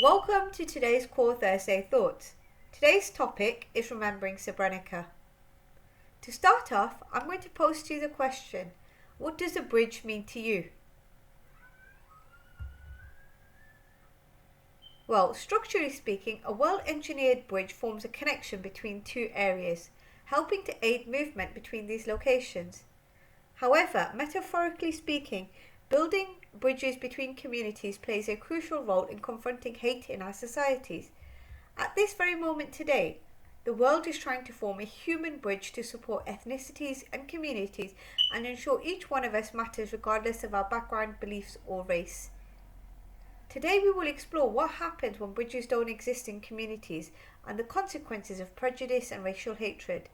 Welcome to today's Core Thursday Thoughts. Today's topic is remembering Srebrenica. To start off, I'm going to pose to you the question, what does a bridge mean to you? Well, structurally speaking, a well-engineered bridge forms a connection between two areas, helping to aid movement between these locations. However, metaphorically speaking, building bridges between communities plays a crucial role in confronting hate in our societies. At this very moment today, the world is trying to form a human bridge to support ethnicities and communities and ensure each one of us matters regardless of our background, beliefs or race. Today we will explore what happens when bridges don't exist in communities and the consequences of prejudice and racial hatred.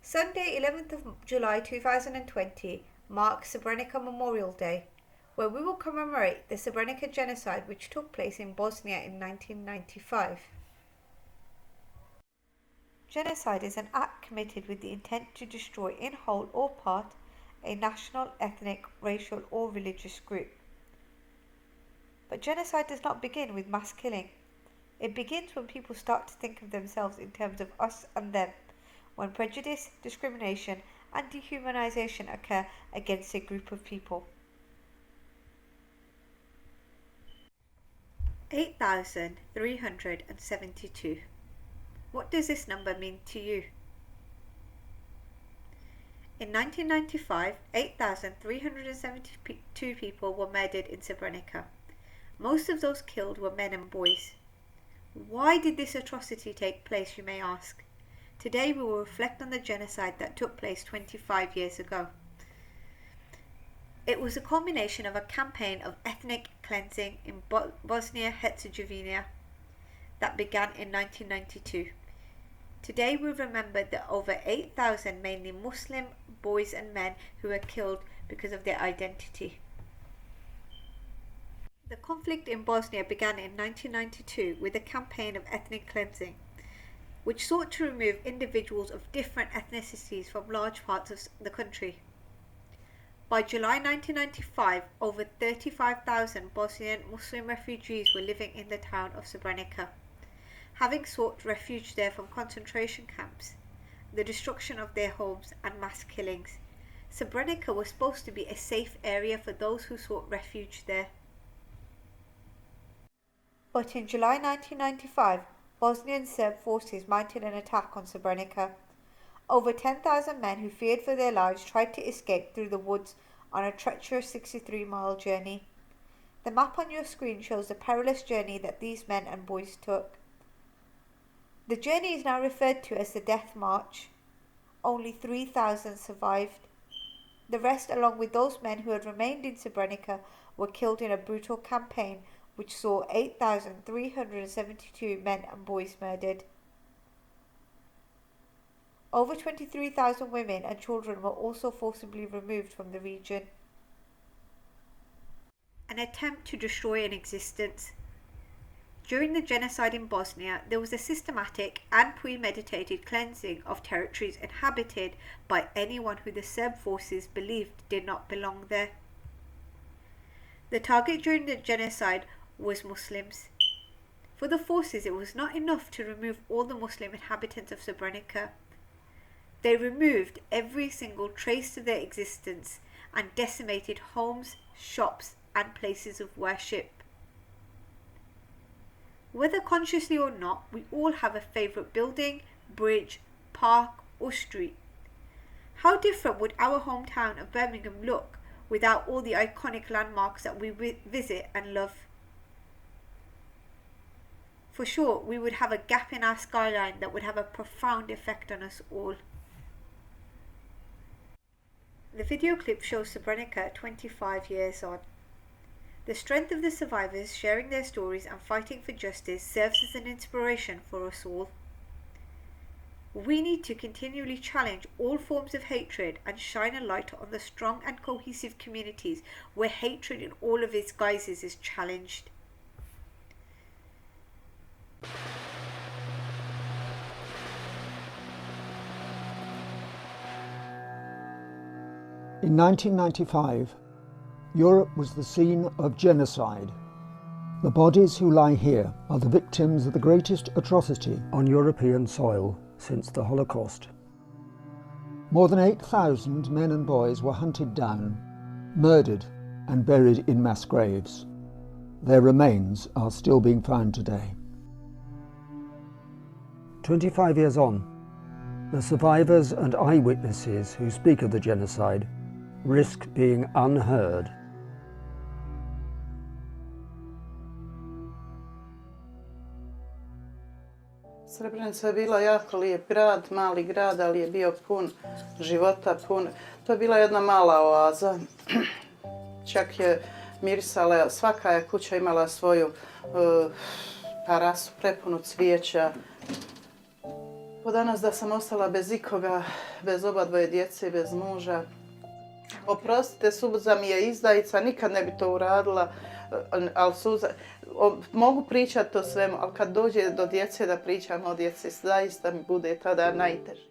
Sunday, 11th of July 2020 marks Srebrenica Memorial Day, where we will commemorate the Srebrenica genocide which took place in Bosnia in 1995. Genocide is an act committed with the intent to destroy in whole or part a national, ethnic, racial or religious group. But genocide does not begin with mass killing. It begins when people start to think of themselves in terms of us and them, when prejudice, discrimination and dehumanization occur against a group of people. 8,372. What does this number mean to you? In 1995, 8,372 people were murdered in Srebrenica. Most of those killed were men and boys. Why did this atrocity take place, you may ask? Today we will reflect on the genocide that took place 25 years ago. It was a culmination of a campaign of ethnic cleansing in Bosnia-Herzegovina that began in 1992. Today we remember the over 8,000 mainly Muslim boys and men who were killed because of their identity. The conflict in Bosnia began in 1992 with a campaign of ethnic cleansing, which sought to remove individuals of different ethnicities from large parts of the country. By July 1995, over 35,000 Bosnian Muslim refugees were living in the town of Srebrenica, having sought refuge there from concentration camps, the destruction of their homes and mass killings. Srebrenica was supposed to be a safe area for those who sought refuge there. But in July 1995, Bosnian Serb forces mounted an attack on Srebrenica. Over 10,000 men who feared for their lives tried to escape through the woods on a treacherous 63-mile journey. The map on your screen shows the perilous journey that these men and boys took. The journey is now referred to as the Death March. Only 3,000 survived. The rest, along with those men who had remained in Srebrenica, were killed in a brutal campaign which saw 8,372 men and boys murdered. Over 23,000 women and children were also forcibly removed from the region. An attempt to destroy an existence. During the genocide in Bosnia, there was a systematic and premeditated cleansing of territories inhabited by anyone who the Serb forces believed did not belong there. The target during the genocide was Muslims. For the forces, it was not enough to remove all the Muslim inhabitants of Srebrenica. They removed every single trace of their existence and decimated homes, shops and places of worship. Whether consciously or not, we all have a favourite building, bridge, park or street. How different would our hometown of Birmingham look without all the iconic landmarks that we visit and love? For sure, we would have a gap in our skyline that would have a profound effect on us all. The video clip shows Srebrenica 25 years on. The strength of the survivors sharing their stories and fighting for justice serves as an inspiration for us all. We need to continually challenge all forms of hatred and shine a light on the strong and cohesive communities where hatred in all of its guises is challenged. In 1995, Europe was the scene of genocide. The bodies who lie here are the victims of the greatest atrocity on European soil since the Holocaust. More than 8,000 men and boys were hunted down, murdered and buried in mass graves. Their remains are still being found today. 25 years on, the survivors and eyewitnesses who speak of the genocide risk being unheard. Srebrenica je bila jako lijep grad, mali grad, ali je bio pun života, to je bila jedna mala oaza. Čak je mirisala, svaka je kuća imala svoju terasu prepunu cvijeća. Po danas da sam ostala bez ikoga, bez oba dvoje djece, bez muža. Oprostite, suza mi je izdajica, nikad ne bi to uradila, ali suza... Mogu pričati o svemu, ali kad dođe do djece da pričam o djeci, zaista mi bude tada najteže.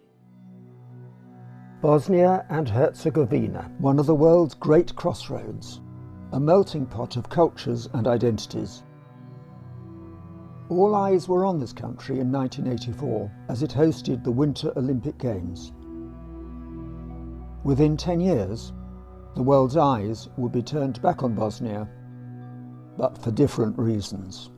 Bosnia and Herzegovina, one of the world's great crossroads, a melting pot of cultures and identities. All eyes were on this country in 1984 as it hosted the Winter Olympic Games. Within 10 years, the world's eyes would be turned back on Bosnia, but for different reasons.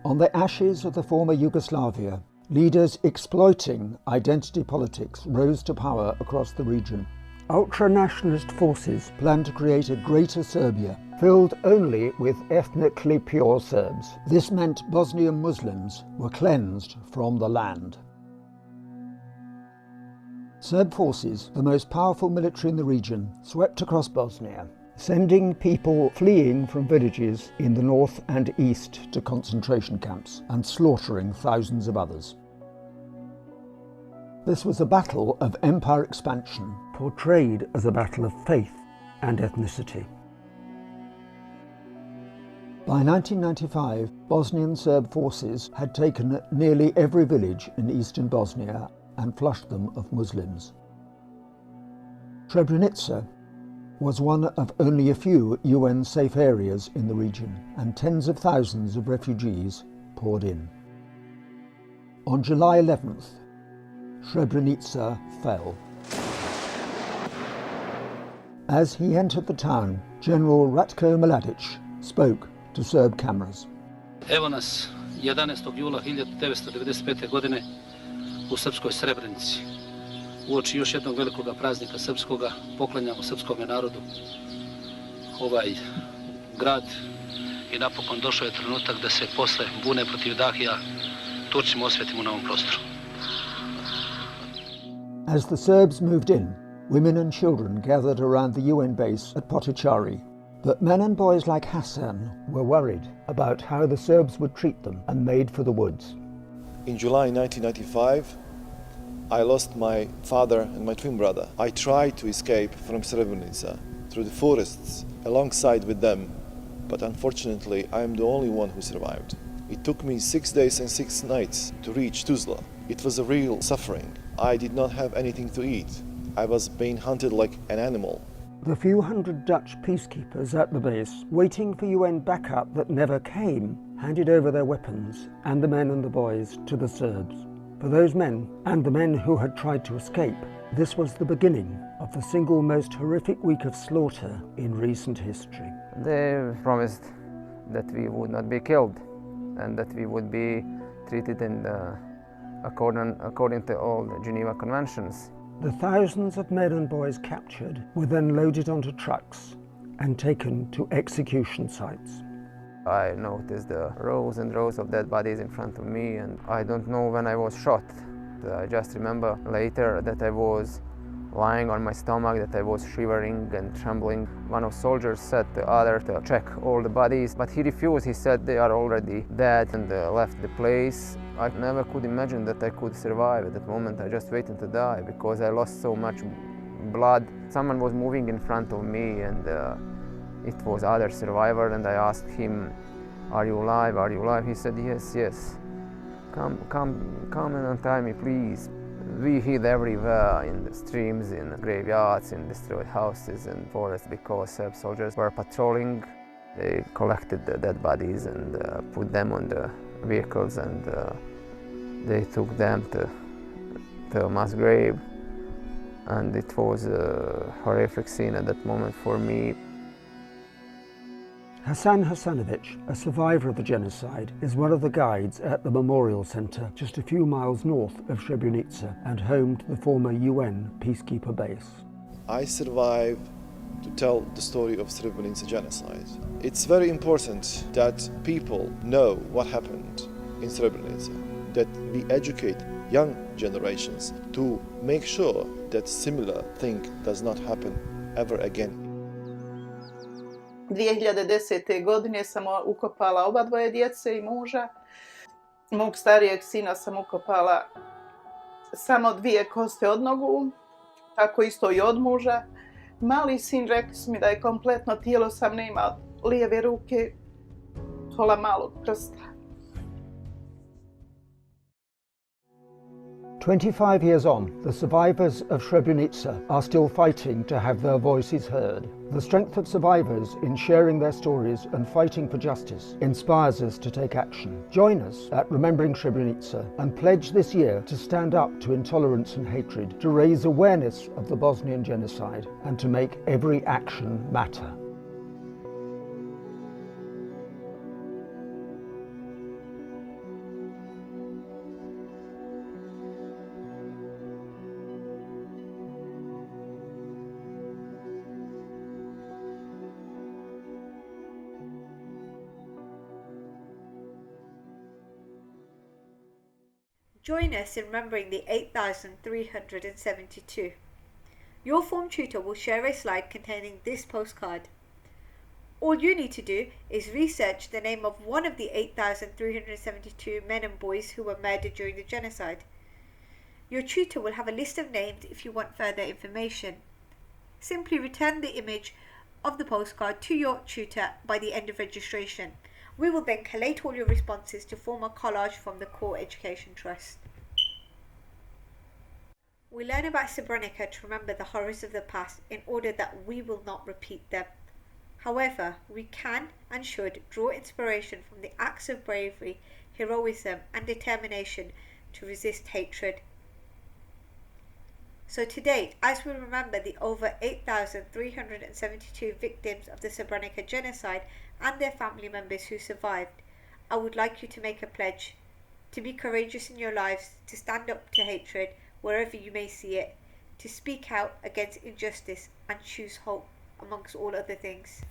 On the ashes of the former Yugoslavia, leaders exploiting identity politics rose to power across the region. Ultra-nationalist forces planned to create a greater Serbia, filled only with ethnically pure Serbs. This meant Bosnian Muslims were cleansed from the land. Serb forces, the most powerful military in the region, swept across Bosnia, sending people fleeing from villages in the north and east to concentration camps and slaughtering thousands of others. This was a battle of empire expansion, portrayed as a battle of faith and ethnicity. By 1995, Bosnian Serb forces had taken nearly every village in eastern Bosnia and flushed them of Muslims. Srebrenica was one of only a few UN safe areas in the region, and tens of thousands of refugees poured in. On July 11th, Srebrenica fell. As he entered the town, General Ratko Mladic spoke to Serb cameras. Evo nas 11. jula 1995. godine u srpskoj Srebrenici. Uoči još jednog velikog praznika srpskoga, poklanjamo srpskom narodu ovaj grad i napokon došao je trenutak da se posle bune protiv Dahija Turcima osvetimo na ovom prostoru. As the Serbs moved in, women and children gathered around the UN base at Potocari. But men and boys like Hassan were worried about how the Serbs would treat them and made for the woods. In July 1995, I lost my father and my twin brother. I tried to escape from Srebrenica through the forests alongside with them, but unfortunately I am the only one who survived. It took me 6 days and 6 nights to reach Tuzla. It was a real suffering. I did not have anything to eat. I was being hunted like an animal. The few hundred Dutch peacekeepers at the base, waiting for UN backup that never came, handed over their weapons and the men and the boys to the Serbs. For those men and the men who had tried to escape, this was the beginning of the single most horrific week of slaughter in recent history. They promised that we would not be killed and that we would be treated according to all the Geneva Conventions. The thousands of men and boys captured were then loaded onto trucks and taken to execution sites. I noticed the rows and rows of dead bodies in front of me, and I don't know when I was shot. I just remember later that I was lying on my stomach, that I was shivering and trembling. One of the soldiers said to the other to check all the bodies, but he refused. He said they are already dead and left the place. I never could imagine that I could survive at that moment. I just waited to die because I lost so much blood. Someone was moving in front of me, and it was other survivor, and I asked him, "Are you alive? Are you alive?" He said, "Yes, yes. Come and untie me, please." We hid everywhere, in the streams, in graveyards, in destroyed houses and forests, because Serb soldiers were patrolling. They collected the dead bodies and put them on the vehicles, and they took them to a mass grave. And it was a horrific scene at that moment for me. Hassan Hassanovic, a survivor of the genocide, is one of the guides at the Memorial Centre just a few miles north of Srebrenica and home to the former UN peacekeeper base. I survived to tell the story of Srebrenica genocide. It's very important that people know what happened in Srebrenica, that we educate young generations to make sure that similar thing does not happen ever again. 2010. godine sam ukopala oba dvoje djece i muža. Mog starijeg sina sam ukopala samo 2 koste od nogu, tako isto i od muža. Mali sin, rekli su mi da je kompletno tijelo, sam ne ima lijeve ruke, pola malog prsta. 25 years on, the survivors of Srebrenica are still fighting to have their voices heard. The strength of survivors in sharing their stories and fighting for justice inspires us to take action. Join us at Remembering Srebrenica and pledge this year to stand up to intolerance and hatred, to raise awareness of the Bosnian genocide, and to make every action matter. Join us in remembering the 8,372. Your form tutor will share a slide containing this postcard. All you need to do is research the name of one of the 8,372 men and boys who were murdered during the genocide. Your tutor will have a list of names if you want further information. Simply return the image of the postcard to your tutor by the end of registration. We will then collate all your responses to form a collage from the Core Education Trust. We learn about Srebrenica to remember the horrors of the past in order that we will not repeat them. However, we can and should draw inspiration from the acts of bravery, heroism and determination to resist hatred. So to date, as we remember the over 8,372 victims of the Srebrenica genocide and their family members who survived, I would like you to make a pledge to be courageous in your lives, to stand up to hatred wherever you may see it, to speak out against injustice and choose hope amongst all other things.